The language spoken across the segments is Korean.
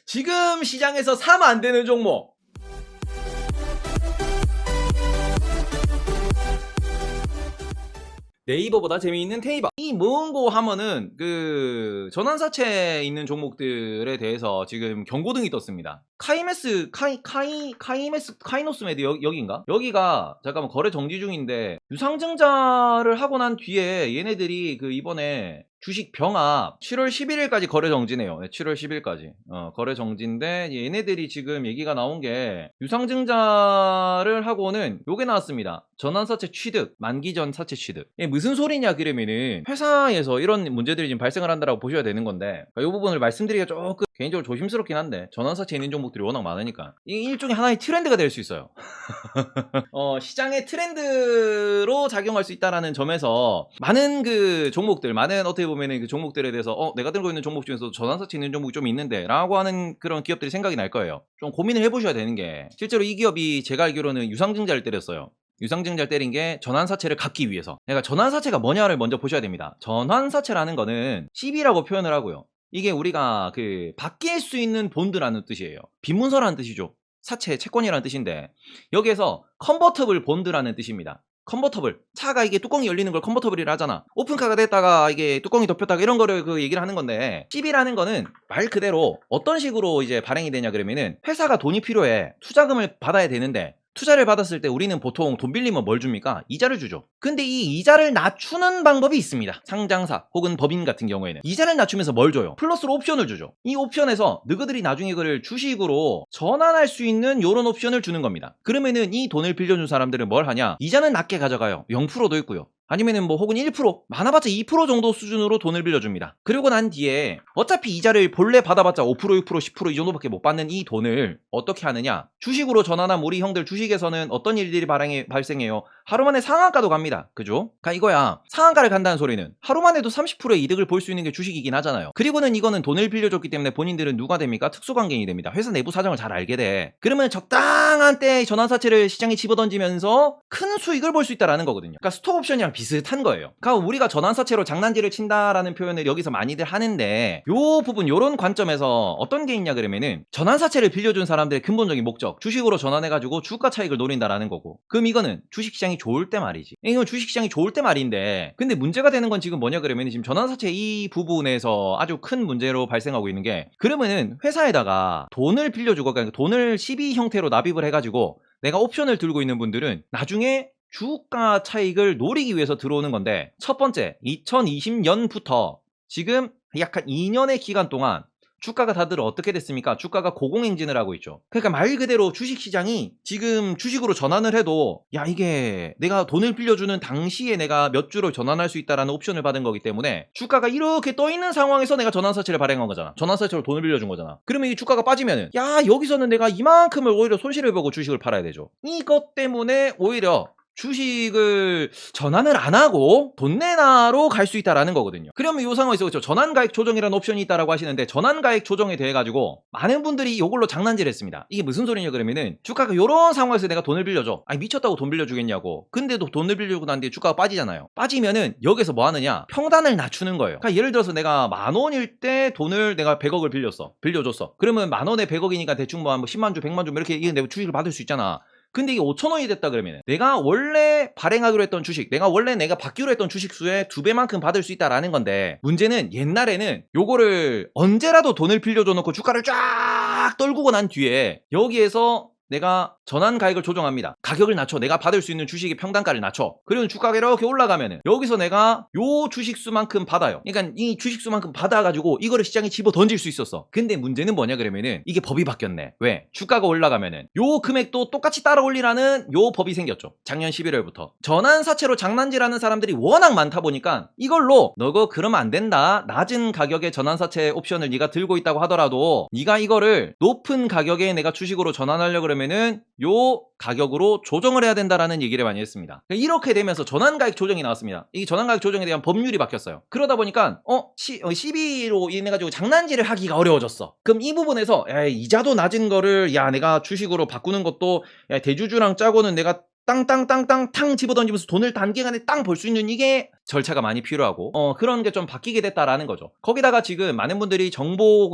지금 시장에서 사면 안 되는 종목. 네이버보다 재미있는 테이버. 이 뭔고 하면은 그 전환사채에 있는 종목들에 대해서 지금 경고등이 떴습니다. 카이노스메드 여기인가? 여기가 잠깐만 거래 정지 중인데 유상증자를 하고 난 뒤에 얘네들이 그 이번에 주식 병합 7월 11일까지 거래 정지네요. 네, 7월 10일까지 거래 정지인데 얘네들이 지금 얘기가 나온 게 유상증자를 하고는 요게 나왔습니다. 전환사채 취득, 만기 전 사채 취득. 이게 무슨 소리냐 그러면은 회사에서 이런 문제들이 지금 발생을 한다라고 보셔야 되는 건데 이 부분을 말씀드리기가 조금 개인적으로 조심스럽긴 한데 전환사채 있는 종목들이 워낙 많으니까 이게 일종의 하나의 트렌드가 될 수 있어요. 시장의 트렌드로 작용할 수 있다라는 점에서 많은 그 종목들, 많은 어떻게 보면은 그 종목들에 대해서 내가 들고 있는 종목 중에서 전환사채 있는 종목이 좀 있는데 라고 하는 그런 기업들이 생각이 날 거예요. 좀 고민을 해보셔야 되는 게 실제로 이 기업이 제가 알기로는 유상증자를 때렸어요. 유상증자를 때린 게 전환사채를 갚기 위해서. 그러니까 전환사채가 뭐냐를 먼저 보셔야 됩니다. 전환사채라는 거는 CB라고 표현을 하고요. 이게 우리가 그 바뀔 수 있는 본드라는 뜻이에요. 빈문서라는 뜻이죠. 사채, 채권이라는 뜻인데 여기에서 컨버터블 본드라는 뜻입니다. 컨버터블, 차가 이게 뚜껑이 열리는 걸 컨버터블이라 하잖아. 오픈카가 됐다가 이게 뚜껑이 덮였다가 이런 거를 그 얘기를 하는 건데 CB라는 거는 말 그대로 어떤 식으로 이제 발행이 되냐 그러면은 회사가 돈이 필요해. 투자금을 받아야 되는데 투자를 받았을 때 우리는 보통 돈 빌리면 뭘 줍니까? 이자를 주죠. 근데 이 이자를 낮추는 방법이 있습니다. 상장사 혹은 법인 같은 경우에는 이자를 낮추면서 뭘 줘요? 플러스로 옵션을 주죠. 이 옵션에서 너희들이 나중에 그걸 주식으로 전환할 수 있는 요런 옵션을 주는 겁니다. 그러면은 이 돈을 빌려준 사람들은 뭘 하냐? 이자는 낮게 가져가요. 0%도 있고요. 아니면은 뭐 혹은 1%, 많아봤자 2% 정도 수준으로 돈을 빌려줍니다. 그리고 난 뒤에 어차피 이자를 본래 받아봤자 5%, 6%, 10% 이 정도밖에 못 받는 이 돈을 어떻게 하느냐? 주식으로 전환한 우리 형들 주식에서는 어떤 일들이 발생해요? 하루 만에 상한가도 갑니다. 그죠? 그러니까 이거야. 상한가를 간다는 소리는 하루 만에도 30%의 이득을 볼 수 있는 게 주식이긴 하잖아요. 그리고는 이거는 돈을 빌려줬기 때문에 본인들은 누가 됩니까? 특수관계인이 됩니다. 회사 내부 사정을 잘 알게 돼. 그러면 적당한 때에 전환사채를 시장에 집어던지면서 큰 수익을 볼 수 있다는 거거든요. 그러니까 스톡옵션이랑 비슷한 거예요. 그러니까 우리가 전환사채로 장난질을 친다라는 표현을 여기서 많이들 하는데 요 부분 요런 관점에서 어떤 게 있냐 그러면은 전환사채를 빌려준 사람들의 근본적인 목적 주식으로 전환해가지고 주가 차익을 노린다라는 거고 그럼 이거는 주식시장이 좋을 때 말이지. 이건 주식시장이 좋을 때 말인데 근데 문제가 되는 건 지금 뭐냐 그러면 지금 전환사채 이 부분에서 아주 큰 문제로 발생하고 있는 게 그러면은 회사에다가 돈을 빌려주고 그러니까 돈을 CB 형태로 납입을 해가지고 내가 옵션을 들고 있는 분들은 나중에 주가 차익을 노리기 위해서 들어오는 건데 첫 번째 2020년부터 지금 약 한 2년의 기간 동안 주가가 다들 어떻게 됐습니까? 주가가 고공행진을 하고 있죠. 그러니까 말 그대로 주식시장이 지금 주식으로 전환을 해도 야 이게 내가 돈을 빌려주는 당시에 내가 몇 주로 전환할 수 있다라는 옵션을 받은 거기 때문에 주가가 이렇게 떠있는 상황에서 내가 전환사채를 발행한 거잖아. 전환사채로 돈을 빌려준 거잖아. 그러면 이 주가가 빠지면은 야 여기서는 내가 이만큼을 오히려 손실을 보고 주식을 팔아야 되죠. 이것 때문에 오히려 주식을 전환을 안 하고 돈 내나로 갈 수 있다라는 거거든요. 그러면 이 상황에서 그렇죠. 전환가액 조정이라는 옵션이 있다라고 하시는데 전환가액 조정에 대해 가지고 많은 분들이 이걸로 장난질했습니다. 이게 무슨 소리냐 그러면은 주가가 이런 상황에서 내가 돈을 빌려줘. 아니 미쳤다고 돈 빌려주겠냐고. 근데도 돈을 빌려주고 난 뒤에 주가가 빠지잖아요. 빠지면은 여기서 뭐 하느냐? 평단을 낮추는 거예요. 그러니까 예를 들어서 내가 10,000원일 때 돈을 내가 100억을 빌려줬어. 그러면 10,000원에 100억이니까 대충 뭐 10만 주, 100만 주 이렇게 내가 주식을 받을 수 있잖아. 근데 이게 5,000원이 됐다 그러면 내가 원래 발행하기로 했던 주식 내가 받기로 했던 주식 수의 2배만큼 받을 수 있다라는 건데 문제는 옛날에는 요거를 언제라도 돈을 빌려줘 놓고 주가를 쫙 떨구고 난 뒤에 여기에서 내가 전환가액을 조정합니다. 가격을 낮춰. 내가 받을 수 있는 주식의 평단가를 낮춰. 그리고 주가가 이렇게 올라가면은 여기서 내가 요 주식수만큼 받아요. 그러니까 이 주식수만큼 받아가지고 이거를 시장에 집어 던질 수 있었어. 근데 문제는 뭐냐 그러면은 이게 법이 바뀌었네. 왜? 주가가 올라가면은 요 금액도 똑같이 따라 올리라는 요 법이 생겼죠. 작년 11월부터. 전환사채로 장난질하는 사람들이 워낙 많다 보니까 이걸로 너거 그러면 안 된다. 낮은 가격의 전환사채 옵션을 네가 들고 있다고 하더라도 네가 이거를 높은 가격에 내가 주식으로 전환하려고 그러면은 요 가격으로 조정을 해야 된다라는 얘기를 많이 했습니다. 이렇게 되면서 전환가액 조정이 나왔습니다. 이 전환가액 조정에 대한 법률이 바뀌었어요. 그러다 보니까 CB로 인해 가지고 장난질을 하기가 어려워졌어. 그럼 이 부분에서 이자도 낮은 거를 내가 주식으로 바꾸는 것도 대주주랑 짜고는 내가 땅땅땅땅 탕 집어던지면서 돈을 단기간에 땅 벌 수 있는 이게 절차가 많이 필요하고 그런 게 좀 바뀌게 됐다라는 거죠. 거기다가 지금 많은 분들이 정보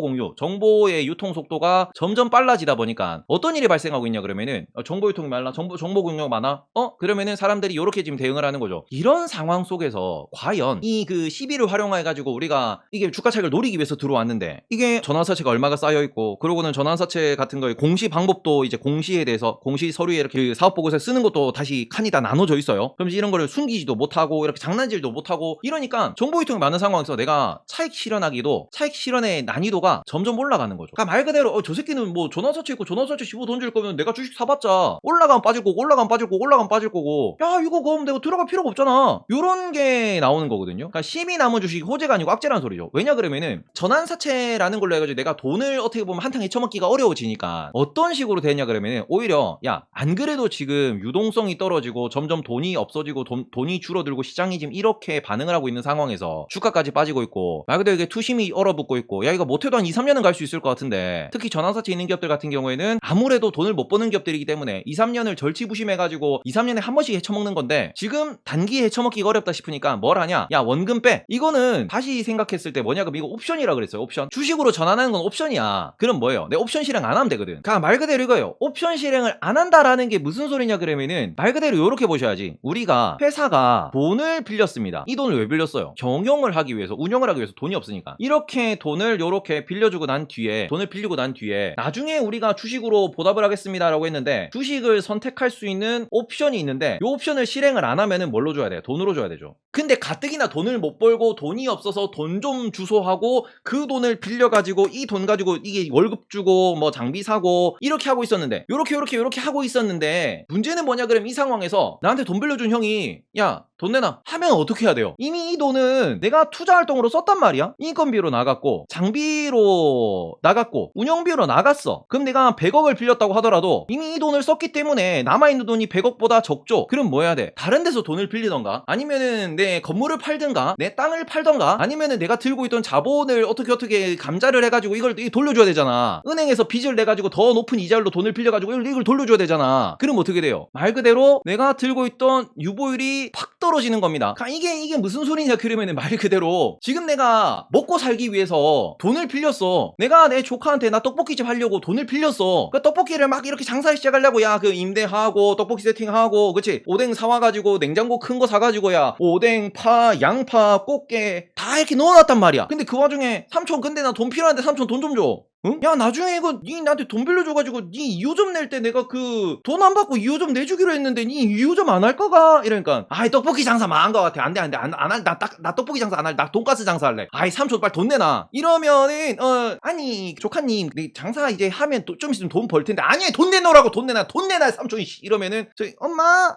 공유, 정보의 유통 속도가 점점 빨라지다 보니까 어떤 일이 발생하고 있냐 그러면은 정보 유통이 많아, 정보 공유가 많아. 그러면은 사람들이 이렇게 지금 대응을 하는 거죠. 이런 상황 속에서 과연 이 그 시비를 활용해 가지고 우리가 이게 주가 차익을 노리기 위해서 들어왔는데 이게 전환사채가 얼마가 쌓여 있고, 그러고는 전환사채 같은 거에 공시 방법도 이제 공시에 대해서 공시 서류에 이렇게 그 사업 보고서에 쓰는 것도 다시 칸이 다 나눠져 있어요. 그럼 이런 거를 숨기지도 못하고 이렇게 장난질도 못하고 이러니까 정보 유통이 많은 상황에서 내가 차익 실현의 난이도가 점점 올라가는 거죠. 그러니까 말 그대로 저 새끼는 뭐 전환사채 있고 전환사채 15 돈 줄 거면 내가 주식 사봤자 올라가면 빠질 거고 올라가면 빠질 거고 야 이거 그럼 내가 들어갈 필요가 없잖아, 요런 게 나오는 거거든요. 그러니까 심이 남은 주식이 호재가 아니고 악재라는 소리죠. 왜냐 그러면은 전환사채라는 걸로 해가지고 내가 돈을 어떻게 보면 한탕 헤쳐먹기가 어려워지니까 어떤 식으로 되냐 그러면은 오히려 야 안 그래도 지금 유동성이 떨어지고 점점 돈이 없어지고 돈이 줄어들고 시장이 지금 이렇게 반응을 하고 있는 상황에서 주가까지 빠지고 있고 말 그대로 이게 투심이 얼어붙고 있고 야 이거 못해도 한 2, 3년은 갈 수 있을 것 같은데, 특히 전환사채 있는 기업들 같은 경우에는 아무래도 돈을 못 버는 기업들이기 때문에 2, 3년을 절치부심해가지고 2, 3년에 한 번씩 헤쳐먹는 건데 지금 단기에 헤쳐먹기가 어렵다 싶으니까 뭘 하냐, 야 원금 빼. 이거는 다시 생각했을 때 뭐냐 그럼 이거 옵션이라 그랬어요. 옵션. 주식으로 전환하는 건 옵션이야. 그럼 뭐예요? 내 옵션 실행 안 하면 되거든. 그러니까 말 그대로 이거예요. 옵션 실행을 안 한다라는 게 무슨 소리냐 그러면은 말 그대로 요렇게 보셔야지. 우리가 회사가 돈을 빌렸습니다. 이 돈을 왜 빌렸어요? 경영을 하기 위해서, 운영을 하기 위해서 돈이 없으니까. 이렇게 돈을 요렇게 빌려주고 난 뒤에, 돈을 빌리고 난 뒤에 나중에 우리가 주식으로 보답을 하겠습니다 라고 했는데 주식을 선택할 수 있는 옵션이 있는데 이 옵션을 실행을 안 하면은 뭘로 줘야 돼요? 돈으로 줘야 되죠. 근데 가뜩이나 돈을 못 벌고 돈이 없어서 돈 좀 주소하고 그 돈을 빌려가지고 이 돈 가지고 이게 월급 주고 뭐 장비 사고 이렇게 하고 있었는데 요렇게 하고 있었는데 문제는 뭐냐 그러면 이 상황에서 나한테 돈 빌려준 형이 야 돈 내놔 하면 어떻게 해야 돼요? 이미 이 돈은 내가 투자활동으로 썼단 말이야. 인건비로 나갔고 장비로 나갔고 운영비로 나갔어. 그럼 내가 100억을 빌렸다고 하더라도 이미 이 돈을 썼기 때문에 남아있는 돈이 100억보다 적죠. 그럼 뭐 해야 돼? 다른 데서 돈을 빌리던가 아니면은 내 건물을 팔든가 내 땅을 팔던가 아니면은 내가 들고 있던 자본을 어떻게 감자를 해가지고 이걸 돌려줘야 되잖아. 은행에서 빚을 내가지고 더 높은 이자율로 돈을 빌려가지고 이걸 돌려줘야 되잖아. 그럼 어떻게 돼요? 말 그대로 내가 들고 있던 유보율이 팍 떨어지는 겁니다. 그러니까 이게 무슨 소리냐 그러면은 말 그대로 지금 내가 먹고 살기 위해서 돈을 빌렸어. 내가 내 조카한테 나 떡볶이집 하려고 돈을 빌렸어. 그 떡볶이를 막 이렇게 장사를 시작하려고 야 그 임대하고 떡볶이 세팅하고 그치 오뎅 사와가지고 냉장고 큰 거 사가지고 야 오뎅 파 양파 꽃게 다 이렇게 넣어놨단 말이야. 근데 그 와중에 삼촌 근데 나 돈 필요한데 삼촌 돈 좀 줘. 응? 야 나중에 이거 니 나한테 돈 빌려줘가지고 니 2호점 낼 때 내가 그 돈 안 받고 2호점 내주기로 했는데 니 2호점 안 할 거가? 이러니까 아이 떡볶이 장사 망한 거 같아. 안돼 안 할. 나 떡볶이 장사 안 할. 나 돈가스 장사 할래. 아이 삼촌 빨리 돈 내놔. 이러면은 아니 조카님 장사 이제 하면 또 좀 있으면 돈 벌 텐데 아니 돈 내놓으라고 돈 내놔 삼촌 이러면은 저희 엄마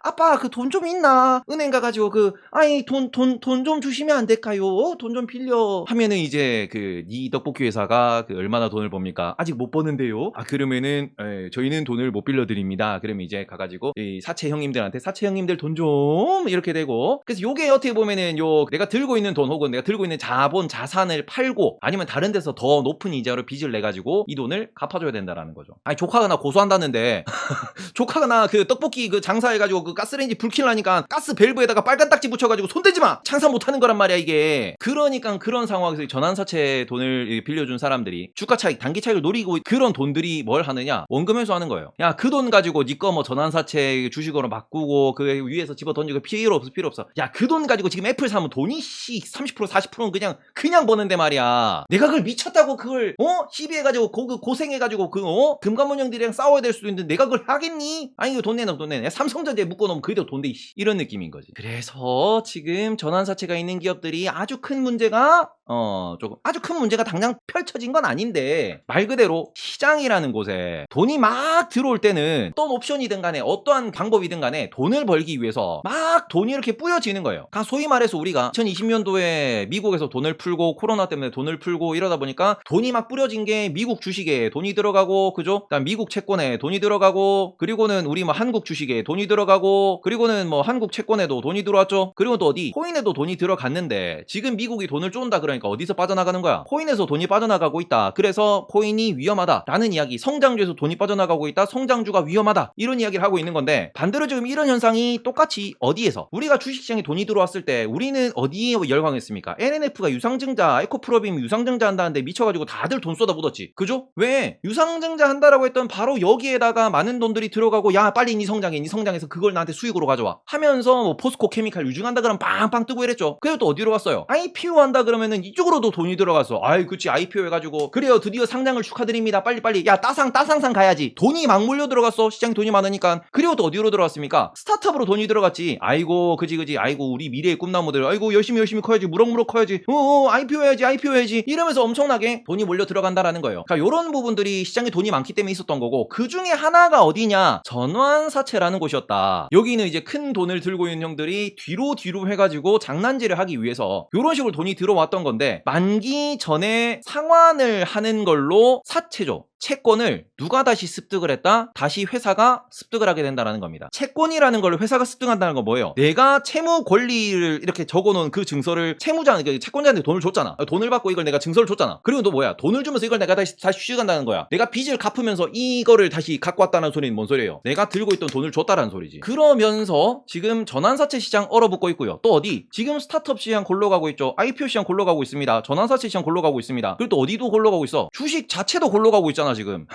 아빠 그 돈 좀 있나? 은행 가가지고 아이 돈 좀 주시면 안 될까요? 돈 좀 빌려 하면은 이제 이 떡볶이 회사가 얼마나 돈을 법니까? 아직 못 버는데요? 그러면은 저희는 돈을 못 빌려드립니다. 그러면 이제 가가지고 이 사채 형님들한테 사채 형님들 돈 좀 이렇게 되고 그래서 요게 어떻게 보면은 내가 들고 있는 돈 혹은 내가 들고 있는 자산을 팔고 아니면 다른 데서 더 높은 이자로 빚을 내가지고 이 돈을 갚아줘야 된다라는 거죠. 아니 조카가 나 고소한다는데 조카가 나 떡볶이 장사해가지고 가스레인지 불킬라니까 가스 밸브에다가 빨간 딱지 붙여가지고 손대지마 장사 못하는 거란 말이야 이게. 그러니까 그런 상황에서 전환사채 돈을 빌려준 사람들이 주가 차익 단기 차익을 노리고 그런 돈들이 뭘 하느냐 원금 회수하는 거예요. 야 그 돈 가지고 니 거 뭐 전환사채 주식으로 바꾸고 그 위에서 집어 던지고 필요 없어. 야 그 돈 가지고 지금 애플 사면 돈이 30% 40%는 그냥 버는데 말이야. 내가 그걸 미쳤다고 그걸 시비해가지고 고생해가지고 금감원형들이랑 싸워야 될 수도 있는데 내가 그걸 하겠니? 아니 이거 돈 내놔. 삼성전자에 묶어놓으면 그래도 돈 돼 이런 느낌인 거지. 그래서 지금 전환사채가 있는 기업들이 아주 큰 문제가 당장 펼쳐진 건 아닌데 말 그대로 시장이라는 곳에 돈이 막 들어올 때는 어떤 옵션이든 간에 어떠한 방법이든 간에 돈을 벌기 위해서 막 돈이 이렇게 뿌려지는 거예요. 그러니까 소위 말해서 우리가 2020년도에 미국에서 돈을 풀고 코로나 때문에 돈을 풀고 이러다 보니까 돈이 막 뿌려진 게 미국 주식에 돈이 들어가고 그죠? 그다음 미국 채권에 돈이 들어가고 그리고는 우리 뭐 한국 주식에 돈이 들어가고 그리고는 뭐 한국 채권에도 돈이 들어왔죠. 그리고 또 어디 코인에도 돈이 들어갔는데 지금 미국이 돈을 쫀다 그러니까 그러니까 어디서 빠져나가는 거야? 코인에서 돈이 빠져나가고 있다. 그래서 코인이 위험하다라는 이야기. 성장주에서 돈이 빠져나가고 있다. 성장주가 위험하다. 이런 이야기를 하고 있는 건데, 반대로 지금 이런 현상이 똑같이 어디에서 우리가 주식시장에 돈이 들어왔을 때 우리는 어디에 열광했습니까? NNF가 유상증자, 에코프로빔 유상증자 한다는데 미쳐가지고 다들 돈 쏟아붓었지. 그죠? 왜? 유상증자 한다라고 했던 바로 여기에다가 많은 돈들이 들어가고, 야 빨리 니 성장해서 그걸 나한테 수익으로 가져와 하면서 뭐 포스코 케미칼 유증한다 그러면 빵빵 뜨고 이랬죠. 그래도 또 어디로 갔어요? IPO 한다 그러면은 이쪽으로도 돈이 들어가서, 아이 그치 IPO 해가지고 그래요 드디어 상장을 축하드립니다 빨리빨리, 야 따상상 가야지. 돈이 막 몰려 들어갔어. 시장에 돈이 많으니까. 그리고 또 어디로 들어갔습니까? 스타트업으로 돈이 들어갔지. 아이고 그지 아이고 우리 미래의 꿈나무들, 아이고 열심히 커야지, 무럭무럭 커야지, IPO 해야지 이러면서 엄청나게 돈이 몰려 들어간다라는 거예요. 그러니까 이런 부분들이 시장에 돈이 많기 때문에 있었던 거고, 그 중에 하나가 어디냐? 전환사채라는 곳이었다. 여기는 이제 큰 돈을 들고 있는 형들이 뒤로 해가지고 장난질을 하기 위해서 이런 식으로 돈이 들어왔던 건데, 만기 전에 상환을 하는 걸로 사채죠. 채권을 누가 다시 습득을 했다? 다시 회사가 습득을 하게 된다는 겁니다. 채권이라는 걸 회사가 습득한다는 건 뭐예요? 내가 채무 권리를 이렇게 적어놓은 그 증서를 채권자한테 돈을 줬잖아. 돈을 받고 이걸 내가 증서를 줬잖아. 그리고 또 뭐야? 돈을 주면서 이걸 내가 다시 취득한다는 거야. 내가 빚을 갚으면서 이거를 다시 갖고 왔다는 소리는 뭔 소리예요? 내가 들고 있던 돈을 줬다라는 소리지. 그러면서 지금 전환사채 시장 얼어붙고 있고요. 또 어디? 지금 스타트업 시장 골로 가고 있죠. IPO 시장 골로 가고 있습니다. 전환사채 시장 골로 가고 있습니다. 그리고 또 어디도 골로 가고 있어? 주식 자체도 골로 가고 있잖아 지금.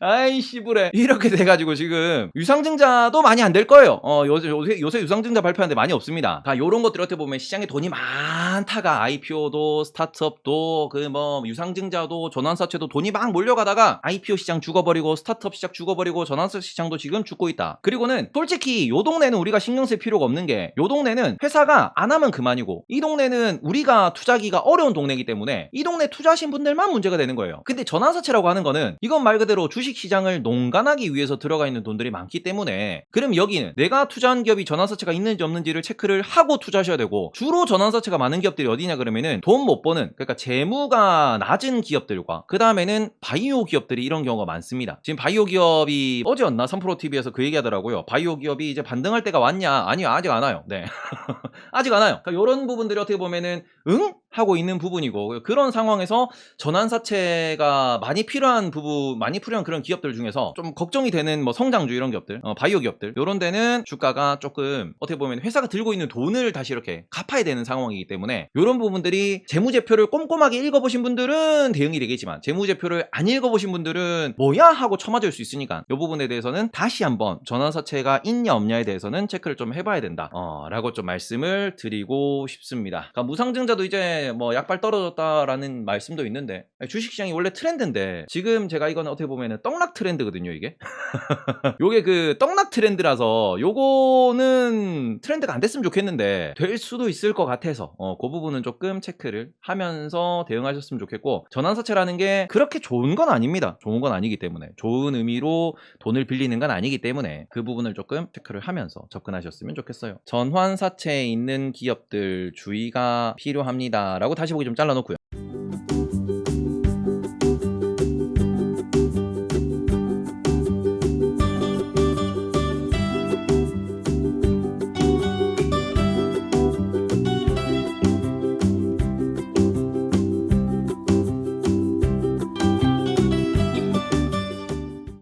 아이 씨부레. 이렇게 돼가지고 지금 유상증자도 많이 안 될 거예요. 요새 유상증자 발표하는데 많이 없습니다. 다 요런 것들 어떻게 보면 시장에 돈이 많다가 IPO도 스타트업도 그 뭐 유상증자도 전환사채도 돈이 막 몰려가다가 IPO 시장 죽어버리고 스타트업 시장 죽어버리고 전환사채 시장도 지금 죽고 있다. 그리고는 솔직히 요 동네는 우리가 신경 쓸 필요가 없는 게, 요 동네는 회사가 안 하면 그만이고, 이 동네는 우리가 투자하기가 어려운 동네이기 때문에 이 동네 투자하신 분들만 문제가 되는 거예요. 근데 전환사채라고 하는 거는 이건 말 그대로 주식시장을 농간하기 위해서 들어가 있는 돈들이 많기 때문에, 그럼 여기는 내가 투자한 기업이 전환사채가 있는지 없는지를 체크를 하고 투자하셔야 되고, 주로 전환사채가 많은 기업들이 어디냐 그러면은 돈 못 버는, 그러니까 재무가 낮은 기업들과 그 다음에는 바이오 기업들이 이런 경우가 많습니다. 지금 바이오 기업이 어제였나 3프로TV에서 그 얘기하더라고요. 바이오 기업이 이제 반등할 때가 왔냐? 아니요 아직 안 와요. 네. 아직 안 와요. 그러니까 이런 부분들이 어떻게 보면은 응? 하고 있는 부분이고, 그런 상황에서 전환사채가 많이 필요한 그런 기업들 중에서 좀 걱정이 되는 뭐 성장주 이런 기업들, 바이오 기업들, 요런 데는 주가가 조금 어떻게 보면 회사가 들고 있는 돈을 다시 이렇게 갚아야 되는 상황이기 때문에, 요런 부분들이 재무제표를 꼼꼼하게 읽어보신 분들은 대응이 되겠지만, 재무제표를 안 읽어보신 분들은 뭐야? 하고 쳐맞을 수 있으니까 요 부분에 대해서는 다시 한번 전환사채가 있냐 없냐에 대해서는 체크를 좀 해봐야 된다 라고 좀 말씀을 드리고 싶습니다. 그러니까 무상증자도 이제 뭐 약발 떨어졌다라는 말씀도 있는데, 주식시장이 원래 트렌드인데 지금 제가 이거는 어떻게 보면은 떡락 트렌드거든요 이게. 요게 그 떡락 트렌드라서 요거는 트렌드가 안 됐으면 좋겠는데 될 수도 있을 것 같아서 그 부분은 조금 체크를 하면서 대응하셨으면 좋겠고, 전환사채라는 게 그렇게 좋은 건 아닙니다. 좋은 건 아니기 때문에, 좋은 의미로 돈을 빌리는 건 아니기 때문에 그 부분을 조금 체크를 하면서 접근하셨으면 좋겠어요. 전환사채에 있는 기업들 주의가 필요합니다 라고 다시 보기 좀 잘라놓고요.